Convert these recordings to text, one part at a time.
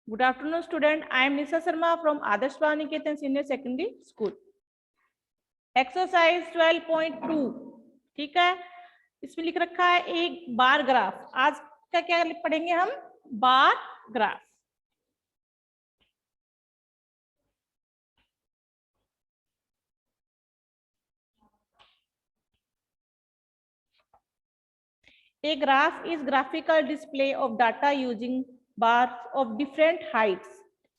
Good afternoon, student. I am Nisa Sharma from Adarsh Bhavaniketan Senior Secondary School. Exercise 12.2, ठीक है। इसमें लिख रखा है एक बार ग्राफ। आज का क्या पढ़ेंगे हम? Bar graph. A graph is graphical display of data using bars of different heights.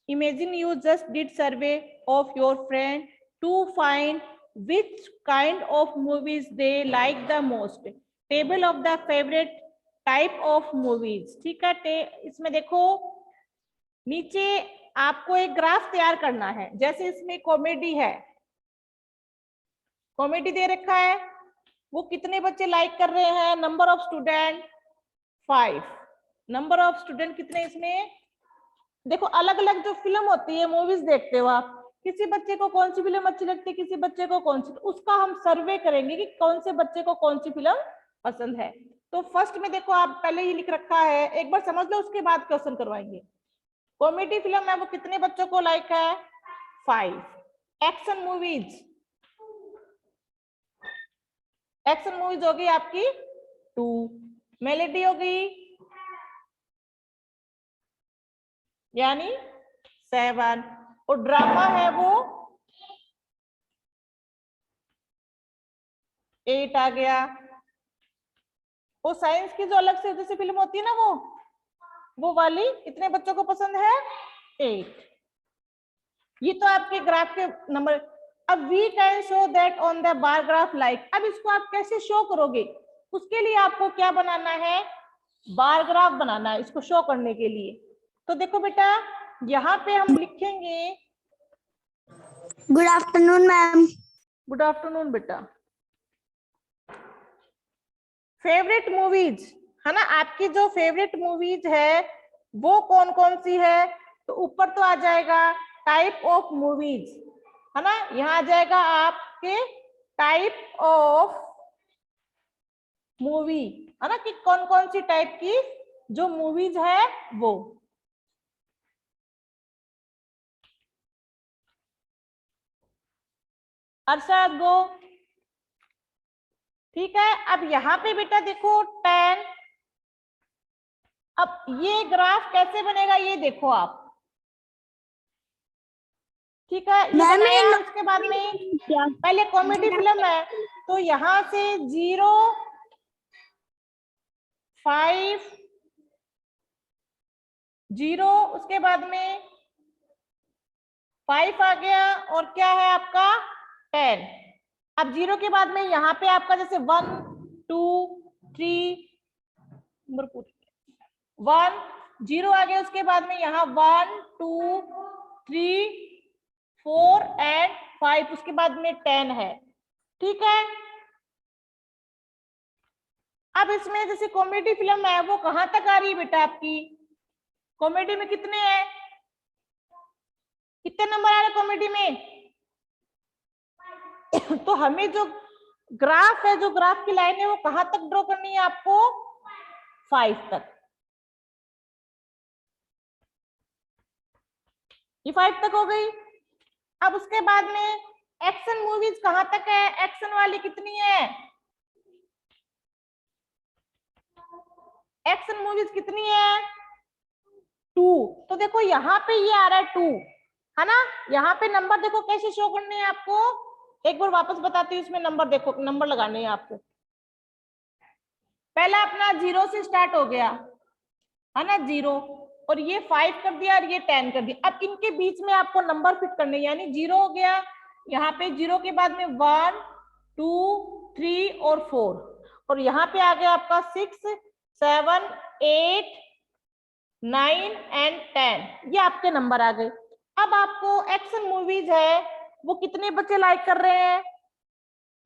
Imagine you just did survey of your friend to find which kind of movies they like the most. Table of the favorite type of movies. ठीक है, इसमें देखो नीचे आपको एक graph तैयार करना है। जैसे इसमें कॉमेडी है, कॉमेडी दे रखा है, वो कितने बच्चे लाइक कर रहे हैं? Number of student 5। Number of student कितने इसमें? देखो अलग अलग जो फिल्म होती है, मूवीज देखते हो आप, किसी बच्चे को कौन सी फिल्म अच्छी लगती है, किसी बच्चे को कौन सी, उसका हम सर्वे करेंगे कि कौन से बच्चे को कौन सी फिल्म पसंद है। तो फर्स्ट में देखो आप पहले ही लिख रखा है, एक बार समझ लो उसके बाद क्वेश्चन करवाएंगे। कॉमेडी फिल्म है वो कितने बच्चों को लाइक है? 5। एक्शन मूवीज, एक्शन मूवीज होगी आपकी 2। मेलेडी हो गई यानी 7, और ड्रामा है वो 8 आ गया। वो साइंस की जो अलग से जैसे फिल्म होती है ना, वो वाली कितने बच्चों को पसंद है? 8। ये तो आपके ग्राफ के नंबर। अब we can show that on the bar graph like. अब इसको आप कैसे शो करोगे? उसके लिए आपको क्या बनाना है? बार ग्राफ बनाना है इसको शो करने के लिए। तो देखो बेटा यहाँ पे हम लिखेंगे। Good afternoon ma'am. Good afternoon बेटा। फेवरेट मूवीज है ना, आपकी जो फेवरेट मूवीज है वो कौन कौन सी है? तो ऊपर तो आ जाएगा टाइप ऑफ मूवीज, है ना। यहाँ आ जाएगा आपके टाइप ऑफ मूवी, है ना, कि कौन कौन सी टाइप की जो मूवीज है वो। अरशद गो, ठीक है। अब यहाँ पे बेटा देखो 10। अब ये ग्राफ कैसे बनेगा ये देखो आप, ठीक है। ये बनाया, उसके बाद में पहले कॉमेडी फिल्म है तो यहाँ से 0, 5, 0, उसके बाद में 5 आ गया, और क्या है आपका 10। अब 0 के बाद में यहाँ पे आपका जैसे 1, 2, 3 नंबर 1, 0 आ गया, उसके बाद में यहाँ 1, 2, 3, 4 एंड 5, उसके बाद में 10 है, ठीक है। अब इसमें जैसे कॉमेडी फिल्म है वो कहां तक आ रही है बेटा आपकी? कॉमेडी में कितने हैं? कितने नंबर आ रहे कॉमेडी में? तो हमें जो ग्राफ है, जो ग्राफ की लाइन है वो कहां तक ड्रॉ करनी है आपको? 5 तक। ये 5 तक हो गई। अब उसके बाद में एक्शन मूवीज कहां तक है? एक्शन वाली कितनी है? एक्शन मूवीज कितनी है? 2। तो देखो यहाँ पे ये आ रहा है 2, है ना। यहाँ पे नंबर देखो कैसे शो करने हैं आपको, एक बार वापस बताती हूँ। इसमें नंबर देखो, नंबर लगाने हैं आपको। पहला अपना 0 से स्टार्ट हो गया, है ना, 0, और ये 5 कर दिया और ये 10 कर दिया। अब इनके बीच में आपको नंबर फिट करने, यानी 0 हो गया, यहाँ पे 0 के बाद में 1, 2, 3 और 4, और यहाँ पे आ गया आपका 6, 7, 8, 9 एंड 10। ये आपके नंबर आ गए। अब आपको एक्शन मूवीज है वो कितने बच्चे लाइक कर रहे हैं?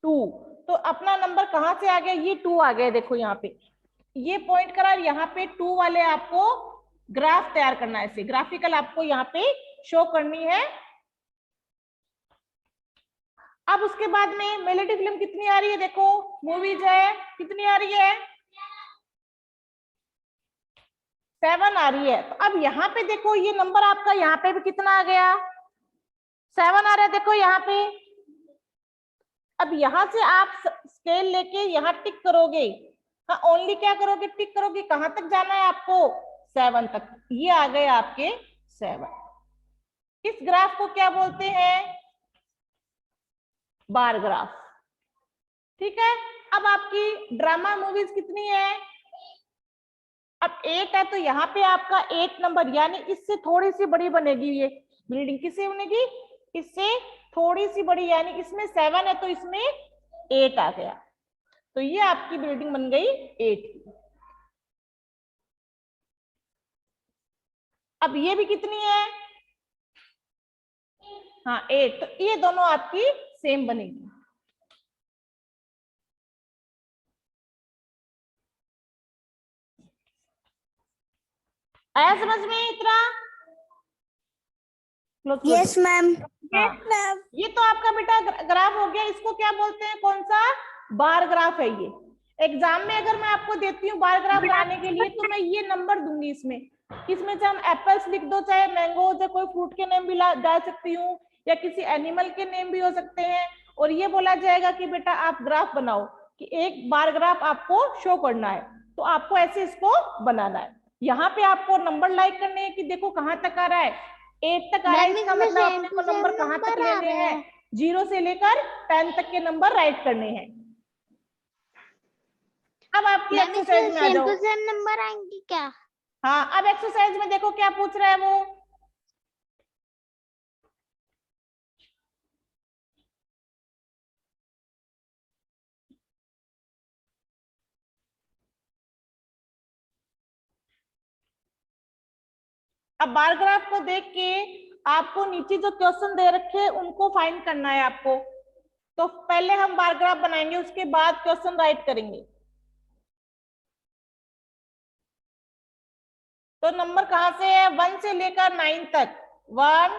2। तो अपना नंबर कहां से आ गया? ये 2 आ गया, देखो यहाँ पे ये पॉइंट करा, यहाँ पे 2 वाले आपको ग्राफ तैयार करना है, ऐसे ग्राफिकल आपको यहाँ पे शो करनी है। अब उसके बाद में मेलोडी फिल्म कितनी आ रही है? देखो मूवीज है कितनी आ रही है? 7 आ रही है। तो अब यहाँ पे देखो ये नंबर आपका यहाँ पे भी कितना आ गया, 7 आ रहा है, देखो यहाँ पे। अब यहाँ से आप स्केल लेके यहाँ टिक करोगे, हाँ ओनली क्या करोगे, टिक करोगे, कहां तक जाना है आपको, 7 तक। ये आ गए आपके 7। इस ग्राफ को क्या बोलते हैं, बार ग्राफ। ठीक है। अब आपकी ड्रामा मूवीज कितनी है, अब 8 है, तो यहाँ पे आपका 8 नंबर, यानी इससे थोड़ी सी बड़ी बनेगी ये बिल्डिंग। किससे बनेगी, इससे थोड़ी सी बड़ी, यानी इसमें 7 है तो इसमें 8 आ गया, तो ये आपकी बिल्डिंग बन गई 8 की। अब ये भी कितनी है, हाँ 8, तो ये दोनों आपकी सेम बनेगी। आया समझ में इतना? Yes ma'am. ये तो आपका बेटा ग्राफ हो गया। इसको क्या बोलते हैं, कौन सा, बार ग्राफ है ये। एग्जाम में अगर मैं आपको देती हूँ बार ग्राफ बनाने के लिए, तो मैं ये नंबर दूंगी इसमें। इसमें चाहे हम एप्पल्स लिख दो, चाहे मैंगो, चाहे कोई फ्रूट के नेम भी डाल सकती हूँ, या किसी एनिमल के नेम भी हो सकते हैं, और ये बोला जाएगा कि बेटा आप ग्राफ बनाओ, कि एक बार ग्राफ आपको शो करना है, तो आपको ऐसे इसको बनाना है। यहाँ पे आपको नंबर लाइक करने हैं कि देखो कहाँ तक आ रहा है, 8 तक आ रहा है, इसका मतलब अपने को नंबर कहाँ तक लेने हैं, 0 से लेकर 10 तक के नंबर राइट करने हैं। अब आपकी एक्सरसाइज में आ जाओ। सेम नंबर आएंगे क्या? हाँ, अब एक्सरसाइज में देखो क्या पूछ रहा है वो। अब बार ग्राफ को देख के आपको नीचे जो क्वेश्चन दे रखे हैं उनको फाइंड करना है आपको। तो पहले हम बार ग्राफ बनाएंगे, उसके बाद क्वेश्चन राइट करेंगे। तो नंबर कहां से है, 1 से लेकर 9 तक, 1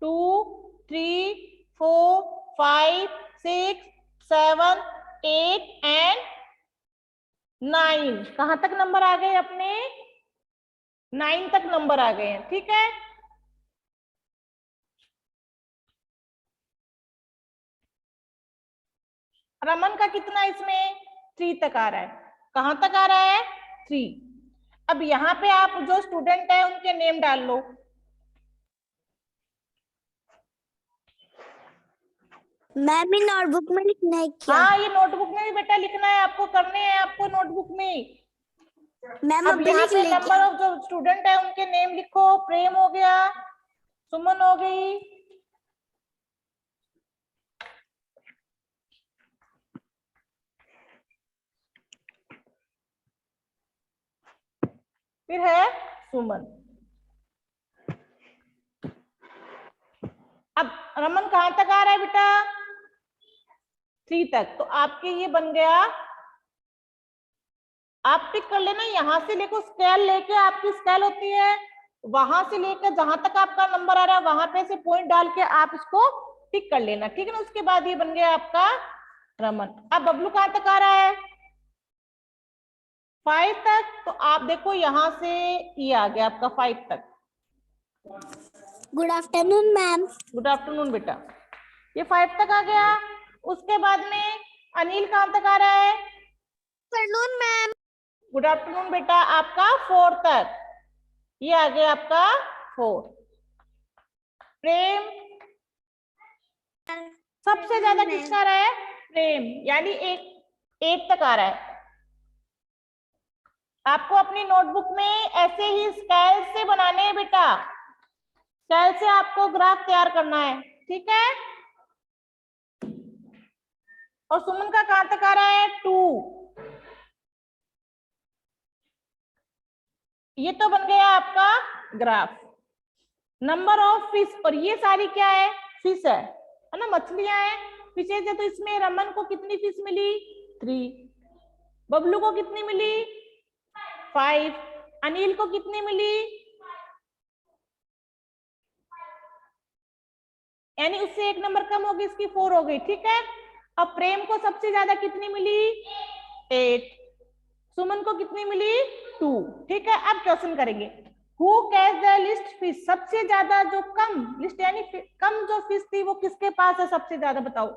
2 3 4 5 6 7 8 एंड 9। कहां तक नंबर आ गए अपने, 9 तक नंबर आ गए हैं। ठीक है। रमन का कितना इसमें, 3 तक आ रहा है। कहां तक आ रहा है, 3। अब यहाँ पे आप जो स्टूडेंट है उनके नेम डाल लो। मैम भी नोटबुक में लिखना है क्या? हाँ, ये नोटबुक में भी बेटा लिखना है आपको, करने हैं आपको नोटबुक में। मैम अब यहाँ पे लिख नंबर ऑफ जो स्टूडेंट है उनके नेम लिखो। प्रेम हो गया, सुमन हो गई, फिर है सुमन। अब रमन कहां तक आ रहा है बेटा, 3 तक, तो आपके ये बन गया। आप टिक कर लेना, यहां से लेकर स्केल लेके, आपकी स्केल होती है, वहां से लेकर जहां तक आपका नंबर आ रहा है वहां पे से पॉइंट डाल के आप इसको टिक कर लेना। ठीक है ना। उसके बाद ये बन गया आपका रमन। अब बबलू कहां तक आ रहा है, 5 तक, तो आप देखो यहां से ये आ गया आपका 5 तक। Good afternoon ma'am. Good afternoon बेटा, ये 5 तक आ गया। उसके बाद में अनिल कहां तक आ रहा है, आफ्टरनून मैम। गुड आफ्टरनून बेटा, आपका 4 तक, ये आ गया आपका 4। प्रेम सबसे ज्यादा किसका आ रहा है, प्रेम, यानी 8 तक आ रहा है। आपको अपनी नोटबुक में ऐसे ही स्केल से बनाने हैं बेटा, स्केल से आपको ग्राफ तैयार करना है। ठीक है। और सुमन का कहां तक आ रहा है, 2। ये तो बन गया आपका ग्राफ। नंबर ऑफ फिश, और ये सारी क्या है, फिश है ना, मछलियां हैं, फिशेज है। तो इसमें रमन को कितनी फिश मिली, 3। बबलू को कितनी मिली, 5। अनिल को कितनी मिली, यानी उससे 1 नंबर कम होगी, इसकी 4 हो गई। ठीक है। अब प्रेम को सबसे ज्यादा कितनी मिली, 8। सुमन को कितनी मिली, 2। ठीक है, अब क्वेश्चन करेंगे। Who catch the list fish, सबसे ज्यादा जो कम लिस्ट यानी कम जो फिश थी वो किसके पास है सबसे ज्यादा, बताओ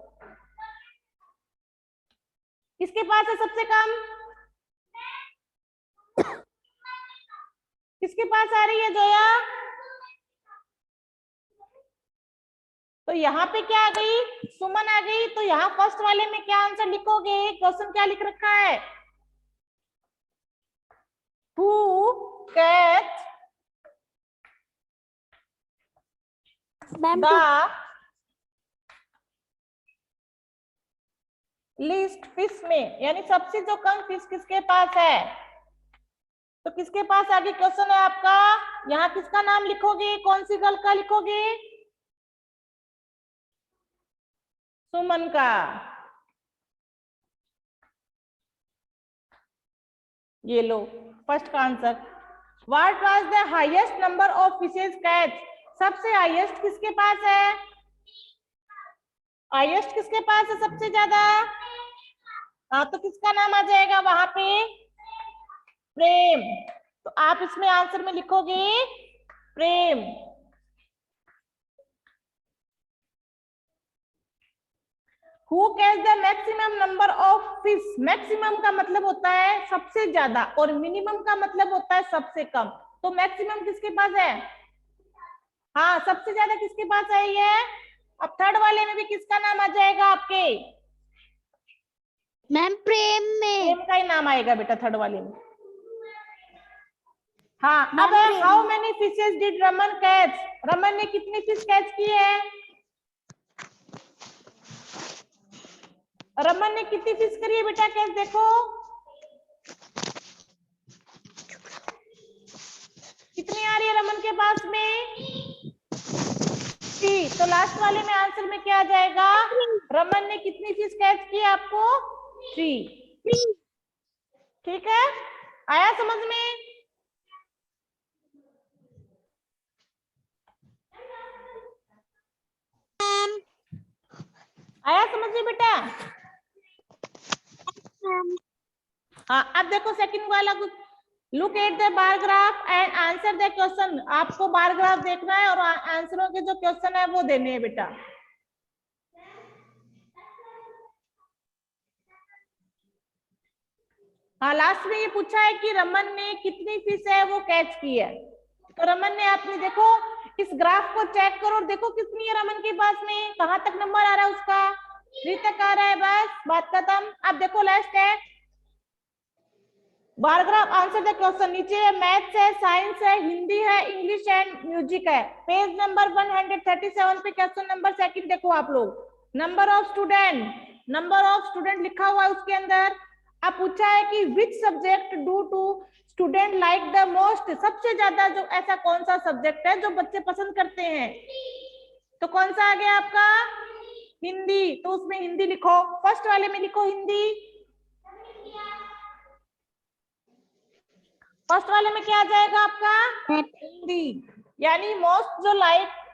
किसके पास है सबसे कम, किसके पास आ रही है जोया? तो यहाँ पे क्या आ गई, सुमन आ गई। तो यहाँ फर्स्ट वाले में क्या आंसर लिखोगे, क्वेश्चन क्या लिख रखा है, who catch ma'am the list fish में, यानी सबसे जो कम फिश किसके पास है। तो किसके पास आगे क्वेश्चन है आपका, यहाँ किसका नाम लिखोगे, कौन सी गर्ल का लिखोगे, सुमन का। ये लो फर्स्ट का answer. What was the highest number of fishes catch, सबसे हाईएस्ट किसके पास है, हाईएस्ट किसके पास है सबसे ज्यादा। हाँ, तो किसका नाम आ जाएगा वहां पे, प्रेम। तो आप इसमें आंसर में लिखोगे Prem. Who catch the maximum number of fish, maximum का मतलब होता है सबसे ज्यादा और मिनिमम का मतलब होता है सबसे कम। तो मैक्सिमम किसके पास है, हाँ सबसे ज्यादा किसके पास आई है। अब थर्ड वाले में भी किसका नाम आ जाएगा आपके, मैम प्रेम में, प्रेम का ही नाम आएगा बेटा थर्ड वाले में। हाँ, अब ma'am Prem. How many fishes did Raman catch, Raman ने कितनी फिश कैच की है, रमन ने कितनी फिश करी है बेटा कैच, देखो कितनी आ रही है रमन के पास में, 3। तो लास्ट वाले में आंसर में क्या आ जाएगा, रमन ने कितनी फिश कैच की है आपको, 3। ठीक है, आया समझ में। आया समझ में बेटा। हाँ, अब देखो सेकंड वाला, look at the bar graph and answer the question. आपको बार ग्राफ देखना है और आंसरों के जो क्वेश्चन है वो देने हैं बेटा। हाँ, लास्ट में ये पूछा है कि रमन ने कितनी फिश है वो कैच की है। तो रमन ने, आपने देखो इस ग्राफ को चेक करो और देखो कितनी है रमन के पास में, कहां तक नंबर आ रहा है उसका, 3 तक आ रहा है, बस बात खत्म। अब देखो लास्ट है बारग्राफ आंसर द क्वेश्चन। नीचे है मैथ्स है, साइंस है, हिंदी है, इंग्लिश एंड म्यूजिक है। पेज नंबर 137 पे क्वेश्चन नंबर सेकंड देखो आप लोग, नंबर ऑफ स्टूडेंट लिखा हुआ है उसके अंदर। अब पूछा है कि which subject do to student like the most, सबसे ज्यादा जो ऐसा कौन सा सब्जेक्ट है जो बच्चे पसंद करते हैं। तो कौन सा आ गया आपका, हिंदी। तो उसमें हिंदी लिखो, फर्स्ट वाले में लिखो हिंदी। फर्स्ट वाले में क्या आ जाएगा आपका, हिंदी। यानी मोस्ट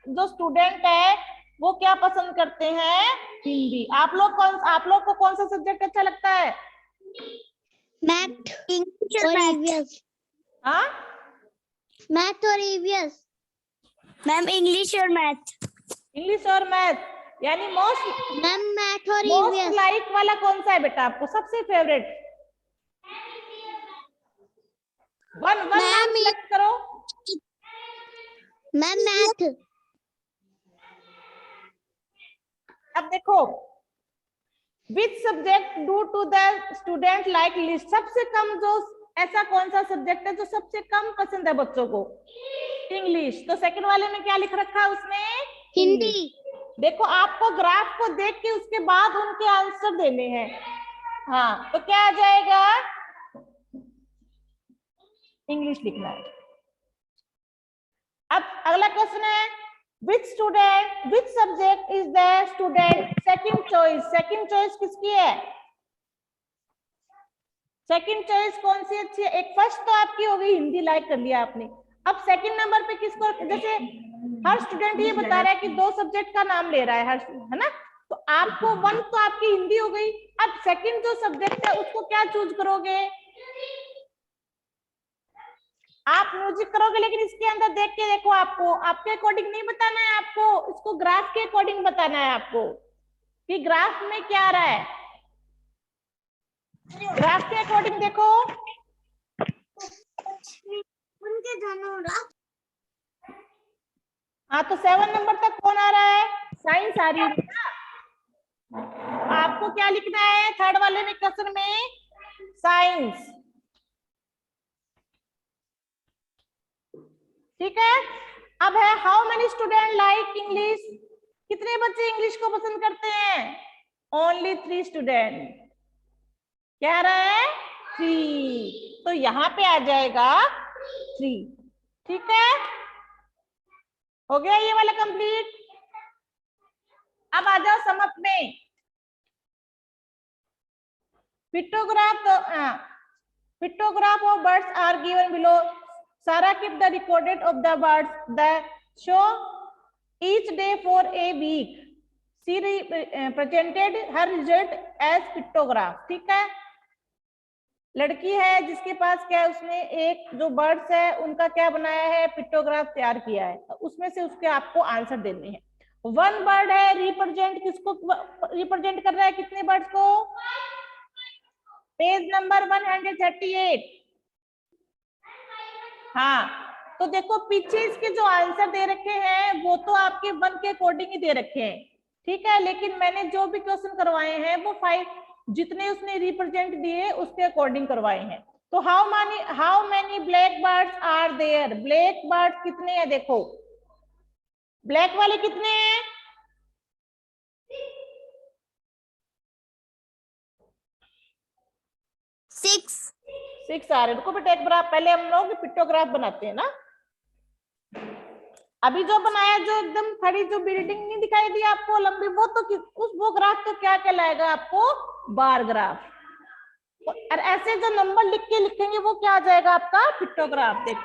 जो स्टूडेंट है वो क्या पसंद करते हैं, हिंदी। आप लोग को कौन सा सब्जेक्ट अच्छा लगता है, मैथ, इंग्लिश और ईवीएस। हाँ, मैथ और ईवीएस। मैम इंग्लिश और मैथ। इंग्लिश और मैथ। यानी मोस्ट मैम मैथ और मोस्ट ईवीएस। लाइक वाला कौन सा है बेटा आपको, सबसे फेवरेट। वन नाम सिलेक्ट करो। Ma'am math. अब देखो which subject do to the student like least, सबसे कम जो ऐसा कौन सा सब्जेक्ट है जो सबसे कम पसंद है बच्चों को, इंग्लिश। तो सेकंड वाले में क्या लिख रखा है उसने, हिंदी। देखो आपको ग्राफ को देख के उसके बाद उनके आंसर देने हैं। हाँ, तो क्या आ जाएगा, इंग्लिश लिखना है। अब अगला क्वेश्चन है which subject is the student second choice, second choice किसकी है, सेकंड चॉइस कौन सी अच्छी है। एक फर्स्ट तो आपकी हो गई, हिंदी लाइक कर लिया आपने। अब सेकंड नंबर पे किसको, जैसे हर स्टूडेंट ये बता रहा है कि 2 सब्जेक्ट का नाम ले रहा है है ना, तो आपको 1 तो आपकी हिंदी हो गई। अब सेकंड जो सब्जेक्ट है उसको क्या चूज करोगे, आप म्यूजिक करोगे लेकिन इसके अंदर देख के देखो, आपको आपके अकॉर्डिंग नहीं बताना है, आपको इसको ग्राफ के अकॉर्डिंग बताना है आपको कि ग्राफ में क्या आ रहा है। ग्राफ के अकॉर्डिंग देखो। हाँ तो 7 नंबर तक कौन आ रहा है? साइंस आ रही है ना। आपको क्या लिखना है थर्ड वाले में क्वेश्चन में? साइंस। ठीक है। अब है how many student like English. कितने बच्चे इंग्लिश को पसंद करते हैं? Only 3 student. क्या रहा है? 3। तो यहाँ पे आ जाएगा 3। ठीक है, हो गया ये वाला कंप्लीट। अब आ जाओ समअप में। Pictograph of birds are given below. Sarah keep the recorded of the birds that show each day for a week. She presented her result as pictograph. ठीक है, लड़की है जिसके पास क्या है, उसने एक जो बर्ड्स है उनका क्या बनाया है, पिक्टोग्राफ तैयार किया है। उसमें से उसके आपको आंसर देने हैं। 1 बर्ड है, रिप्रेजेंट किसको रिप्रेजेंट कर रहा है, कितने बर्ड्स को? Page number 138। हाँ तो देखो पीछे इसके जो आंसर दे रखे हैं वो तो आपके 1 के अकॉर्डिंग ही दे रखे हैं। ठीक है, लेकिन मैंने जो भी क्वेश्चन करवाए हैं वो 5 जितने उसने रिप्रेजेंट दिए उसके अकॉर्डिंग करवाए हैं। तो how many black birds are there. Black birds कितने हैं? देखो ब्लैक वाले कितने हैं? 6 आ रहे हैं। रुको बेटा एक बार, पहले हम लोग पिक्टोग्राफ बनाते हैं ना। अभी जो बनाया, जो एकदम खड़ी जो बिल्डिंग नहीं दिखाई दी आपको लंबी, वो तो वो ग्राफ तो क्या कहलाएगा आपको? Bar graph. और ऐसे जो नंबर लिख के लिखेंगे वो क्या आ जाएगा आपका? पिक्टोग्राफ। देखो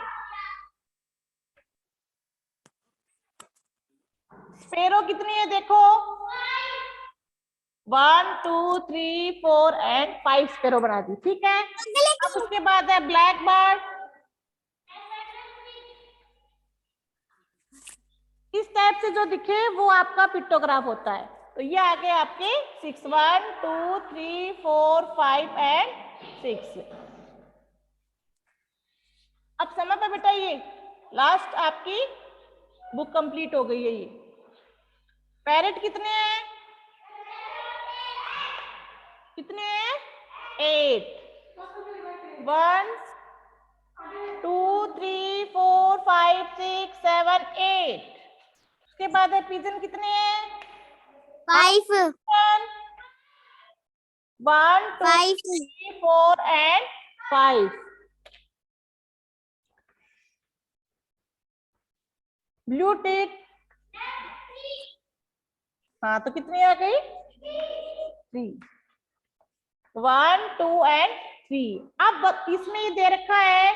स्पेरो कितनी है? देखो 1 2 3 4 एंड 5 स्पेरो बना दी। ठीक है, अब उसके बाद है ब्लैक बर्ड। इस टाइप से जो दिखे वो आपका पिक्टोग्राफ होता है। तो ये आ गए आपके 6 1 2 3 4 5 एंड 6। अब समय पे बेटा ये लास्ट आपकी बुक कंप्लीट हो गई है। ये पैरेट कितने हैं? कितने हैं? 8। 1 2 3 4 5 6 7 8। उसके बाद है पिजन कितने हैं? 5 1 2 3 4 एंड 5। ब्लू टिक, हाँ तो कितनी आ गई? 3। 1 2 एंड 3। अब इसमें ये दे रखा है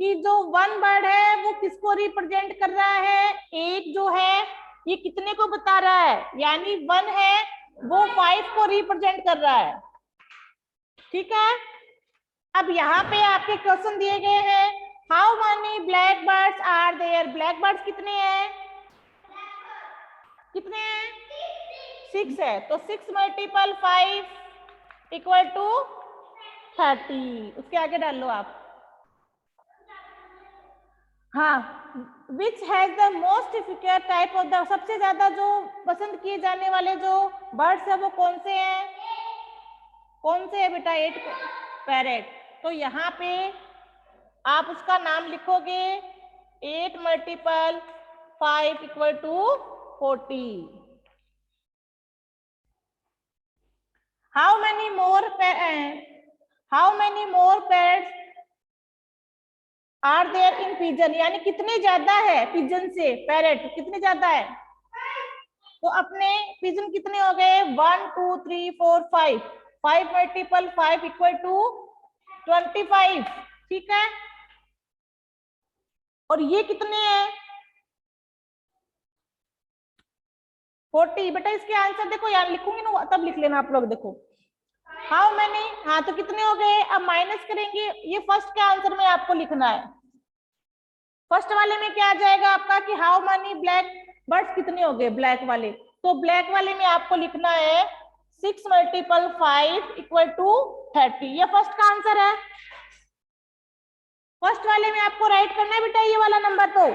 कि जो 1 बर्ड है वो किसको रिप्रेजेंट कर रहा है? एक जो है ये कितने को बता रहा है, यानी 1 है वो 5 को रिप्रेजेंट कर रहा है। ठीक है, अब यहाँ पे आपके क्वेश्चन दिए गए हैं। How many black birds are there. Black birds कितने हैं? कितने हैं? 6 है। तो 6 मल्टीपल 5 इक्वल टू 30। उसके आगे डाल लो आप। हाँ, which has the most efficient type of the. सबसे ज्यादा जो पसंद किए जाने वाले जो बर्ड्स है वो कौन से हैं? कौन से है बेटा? 8 पैरेट। तो यहाँ पे आप उसका नाम लिखोगे 8 multiple 5 equal to 40। How many more parrots are there in pigeon. यानी कितने ज्यादा है पिजन से पैरेट, कितने ज्यादा है? तो अपने पिजन कितने हो गए? 1 2 3 4 5। 5 मल्टीपल 5 इक्वल टू 25। ठीक है, और ये कितने हैं? 40। बेटा इसके आंसर देखो, यार लिखूंगी ना तब लिख लेना आप लोग। देखो हाउ मैनी, हाँ तो कितने हो गए? अब माइनस करेंगे, ये फर्स्ट के आंसर में आपको लिखना है। फर्स्ट वाले में क्या आ जाएगा आपका कि हाउ मनी ब्लैक बर्ड्स कितने हो गए ब्लैक वाले, तो ब्लैक वाले में आपको लिखना है 6 × 5 = 30। ये फर्स्ट का आंसर है। फर्स्ट वाले में आपको राइट करना है बेटा ये वाला नंबर तो।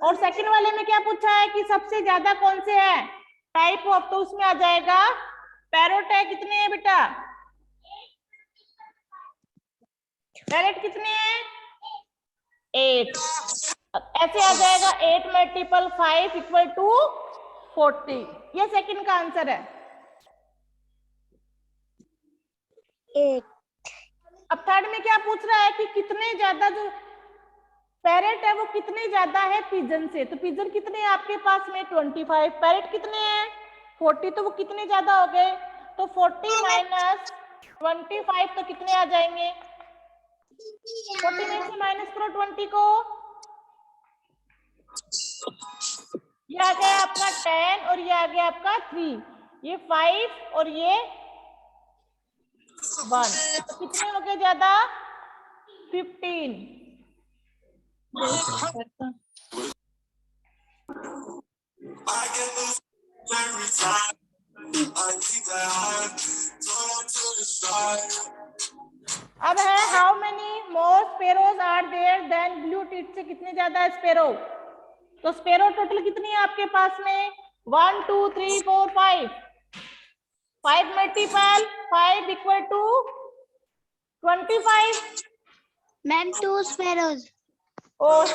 और सेकंड वाले में क्या पूछा है कि सबसे ज्यादा कौन से है टाइप ऑफ, तो उसमें आ जाएगा पैरोट है। कितने हैं बेटा पैरेट कितने हैं 8। ऐसे आ जाएगा 8 × 5 = 40। ये सेकंड का आंसर है। 8। अब थर्ड में क्या पूछ रहा है कि कितने ज्यादा जो पैरेट है वो कितने ज्यादा है पिजन से, तो पिजन कितने हैं आपके पास में 25, पैरेट कितने हैं 40, तो वो कितने ज्यादा हो गए, तो 40 - 25 तो कितने आ जाएंगे, 40 में से माइनस करो 20 को, ये आ गया आपका 10 और ये आ गया आपका 3, ये 5 और ये 1, तो कितने हो गए ज्यादा 15। अब है how many more sparrows are there than blue tit से कितने ज्यादा स्पेरो, तो स्पेरो टोटल कितनी है आपके पास में 1 2 3 4 5, 5 मल्टीपल 5 = 25। Ma'am 2 sparrows. और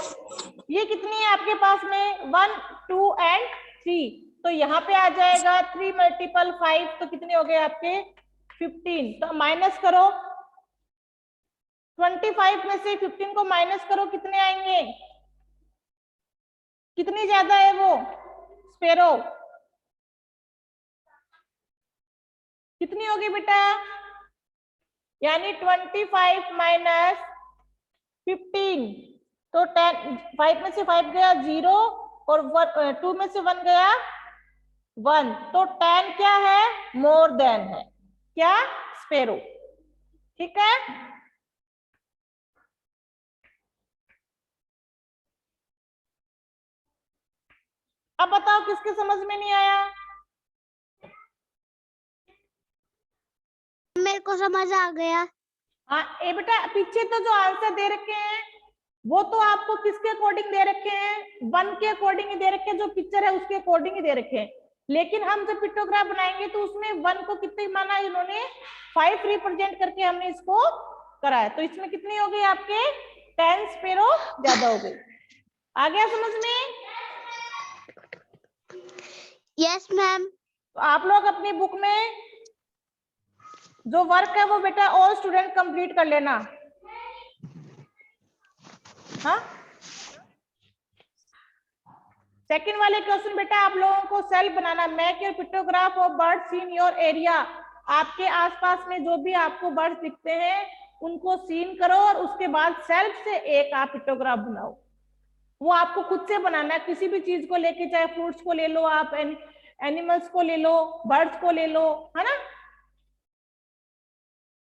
ये कितनी है आपके पास में 1 2 और 3, तो यहाँ पे आ जाएगा 3 × 5 तो कितने हो गए आपके 15, तो माइनस करो 25 में से 15 को माइनस करो कितने आएंगे, कितनी ज्यादा है वो स्पेरो, कितनी होगी बेटा, यानी 25 - 15, तो 10 5 में से 5 गया 0 और 2 में से 1 गया 1, तो 10 क्या है मोर देन है क्या स्पेरो। ठीक है, अब बताओ किसके समझ में नहीं आया, मेरे को समझ आ गया। हाँ ए बेटा पीछे तो जो आंसर दे रखे हैं वो तो आपको किसके अकॉर्डिंग दे रखे हैं 1 के अकॉर्डिंग ही दे रखे हैं, जो पिक्चर है उसके अकॉर्डिंग ही दे रखे हैं, लेकिन हम जब पिक्टोग्राफ बनाएंगे तो उसमें 1 को कितने माना इन्होंने 5 रिप्रेजेंट करके हमने इसको कराया, तो इसमें कितनी हो गई आपके 10 स्पेरो ज्यादा हो गई। आ गया समझ में? Yes ma'am. तो आप लोग अपनी बुक में जो वर्क है वो बेटा ऑल स्टूडेंट कंप्लीट कर लेना। हाँ सेकंड वाले क्वेश्चन बेटा आप लोगों को self banana, make your pictograph of birds in your area, आपके आसपास में जो भी आपको बर्ड्स दिखते हैं उनको सीन करो और उसके बाद सेल्फ से एक आप पिक्टोग्राफ बनाओ, वो आपको खुद से बनाना है, किसी भी चीज को लेके, चाहे फ्रूट्स को ले लो आप, एनिमल्स को ले लो, बर्ड्स को ले लो, है ना।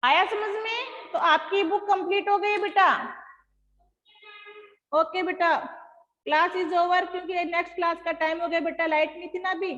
आया समझ में? तो आपकी बुक कंप्लीट हो गई बेटा। ओके बेटा क्लास इज ओवर, क्योंकि नेक्स्ट क्लास का टाइम हो गया बेटा, लाइट नहीं थी ना अभी।